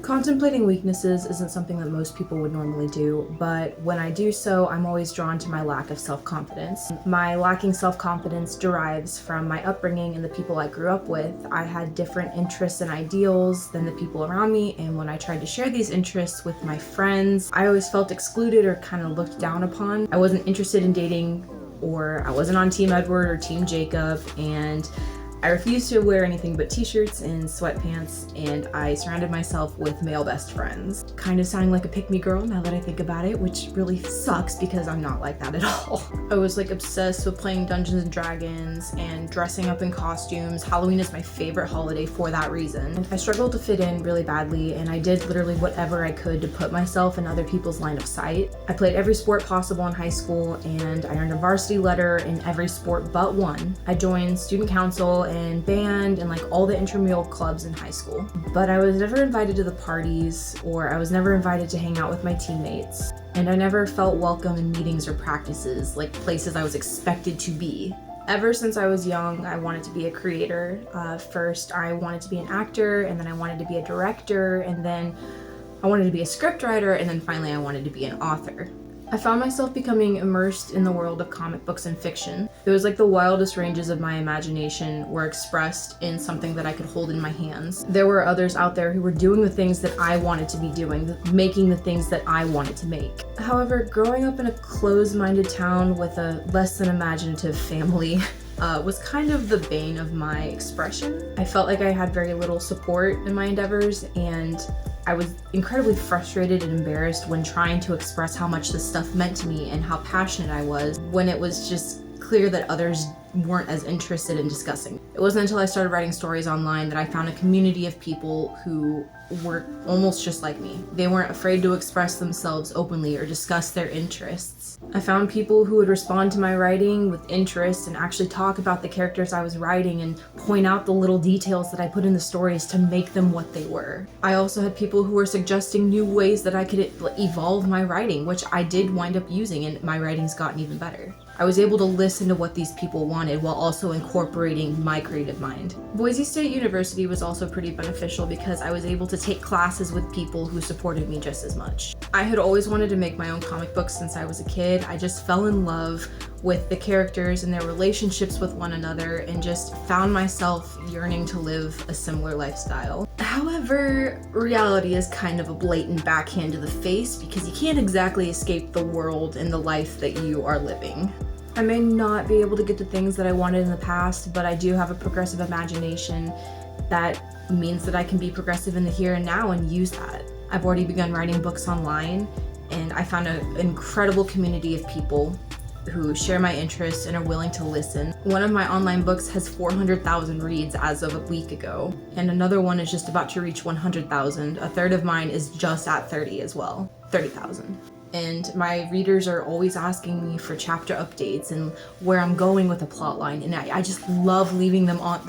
Contemplating weaknesses isn't something that most people would normally do, but when I do so, I'm always drawn to my lack of self-confidence. My lacking self-confidence derives from my upbringing and the people I grew up with. I had different interests and ideals than the people around me, and when I tried to share these interests with my friends, I always felt excluded or kind of looked down upon. I wasn't interested in dating, or I wasn't on Team Edward or Team Jacob, and I refused to wear anything but t-shirts and sweatpants, and I surrounded myself with male best friends. Kind of sounding like a pick-me girl now that I think about it, which really sucks because I'm not like that at all. I was like obsessed with playing Dungeons and Dragons and dressing up in costumes. Halloween is my favorite holiday for that reason. I struggled to fit in really badly, and I did literally whatever I could to put myself in other people's line of sight. I played every sport possible in high school, and I earned a varsity letter in every sport but one. I joined student council and band and like all the intramural clubs in high school. But I was never invited to the parties, or I was never invited to hang out with my teammates. And I never felt welcome in meetings or practices, like places I was expected to be. Ever since I was young, I wanted to be a creator. First, I wanted to be an actor, and then I wanted to be a director, and then I wanted to be a scriptwriter, and then finally I wanted to be an author. I found myself becoming immersed in the world of comic books and fiction. It was like the wildest ranges of my imagination were expressed in something that I could hold in my hands. There were others out there who were doing the things that I wanted to be doing, making the things that I wanted to make. However, growing up in a closed-minded town with a less than imaginative family was kind of the bane of my expression. I felt like I had very little support in my endeavors, and I was incredibly frustrated and embarrassed when trying to express how much this stuff meant to me and how passionate I was, when it was just clear that others weren't as interested in discussing. It wasn't until I started writing stories online that I found a community of people who were almost just like me. They weren't afraid to express themselves openly or discuss their interests. I found people who would respond to my writing with interest and actually talk about the characters I was writing and point out the little details that I put in the stories to make them what they were. I also had people who were suggesting new ways that I could evolve my writing, which I did wind up using, and my writing's gotten even better. I was able to listen to what these people wanted while also incorporating my creative mind. Boise State University was also pretty beneficial because I was able to take classes with people who supported me just as much. I had always wanted to make my own comic books since I was a kid. I just fell in love with the characters and their relationships with one another and just found myself yearning to live a similar lifestyle. However, reality is kind of a blatant backhand to the face because you can't exactly escape the world and the life that you are living. I may not be able to get the things that I wanted in the past, but I do have a progressive imagination that means that I can be progressive in the here and now and use that. I've already begun writing books online, and I found an incredible community of people who share my interests and are willing to listen. One of my online books has 400,000 reads as of a week ago, and another one is just about to reach 100,000. A third of mine is just at 30,000. And my readers are always asking me for chapter updates and where I'm going with the plot line, and I just love leaving them on,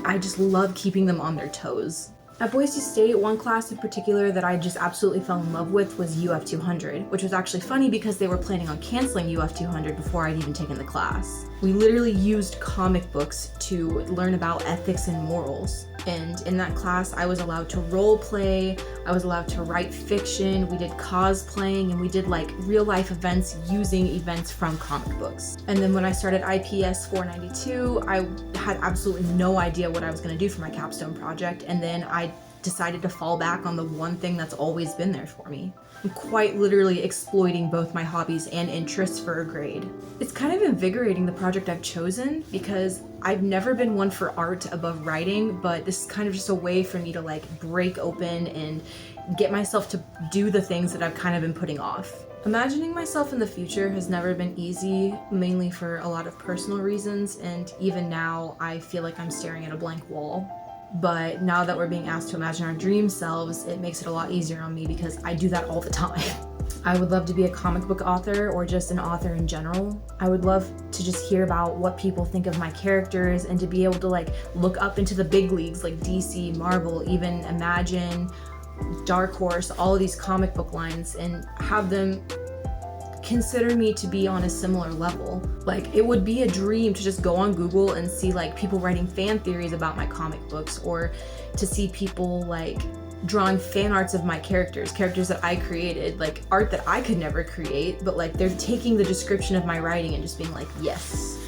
I just love keeping them on their toes. At Boise State, one class in particular that I just absolutely fell in love with was UF 200, which was actually funny because they were planning on canceling UF 200 before I'd even taken the class. We literally used comic books to learn about ethics and morals. And in that class, I was allowed to role play, I was allowed to write fiction, we did cosplaying, and we did like real life events using events from comic books. And then when I started IPS 492, I had absolutely no idea what I was going to do for my capstone project, and then I decided to fall back on the one thing that's always been there for me. I'm quite literally exploiting both my hobbies and interests for a grade. It's kind of invigorating, the project I've chosen, because I've never been one for art above writing, but this is kind of just a way for me to like break open and get myself to do the things that I've kind of been putting off. Imagining myself in the future has never been easy, mainly for a lot of personal reasons, and even now I feel like I'm staring at a blank wall. But now that we're being asked to imagine our dream selves, it makes it a lot easier on me because I do that all the time. I would love to be a comic book author or just an author in general. I would love to just hear about what people think of my characters and to be able to like look up into the big leagues like DC, Marvel, even Imagine, Dark Horse, all of these comic book lines, and have them consider me to be on a similar level. Like, it would be a dream to just go on Google and see like people writing fan theories about my comic books, or to see people like drawing fan arts of my characters that I created, like art that I could never create, but like they're taking the description of my writing and just being like, yes,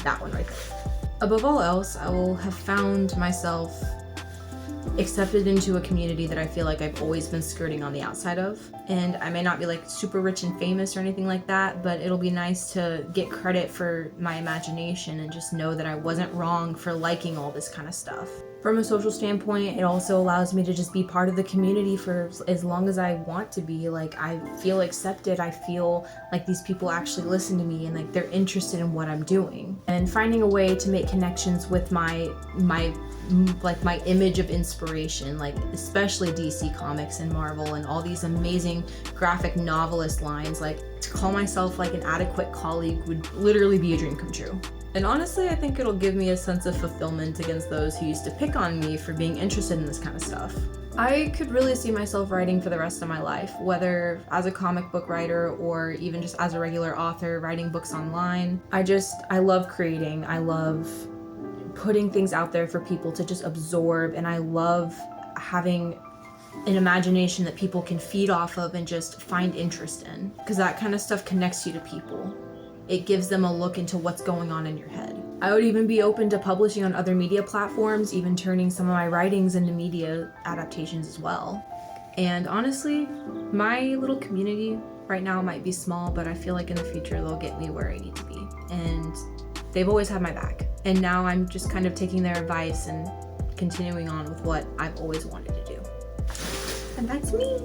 that one right there. Above all else, I will have found myself accepted into a community that I feel like I've always been skirting on the outside of. And I may not be like super rich and famous or anything like that, but it'll be nice to get credit for my imagination and just know that I wasn't wrong for liking all this kind of stuff. From a social standpoint, it also allows me to just be part of the community for as long as I want to be. Like, I feel accepted. I feel like these people actually listen to me and like they're interested in what I'm doing. And finding a way to make connections with my image of inspiration, like especially DC Comics and Marvel and all these amazing graphic novelist lines, like to call myself like an adequate colleague would literally be a dream come true. And honestly, I think it'll give me a sense of fulfillment against those who used to pick on me for being interested in this kind of stuff. I could really see myself writing for the rest of my life, whether as a comic book writer or even just as a regular author writing books online. I love creating. I love putting things out there for people to just absorb, and I love having an imagination that people can feed off of and just find interest in, because that kind of stuff connects you to people. It gives them a look into what's going on in your head. I would even be open to publishing on other media platforms, even turning some of my writings into media adaptations as well. And honestly, my little community right now might be small, but I feel like in the future they'll get me where I need to be. And they've always had my back. And now I'm just kind of taking their advice and continuing on with what I've always wanted to do. And that's me.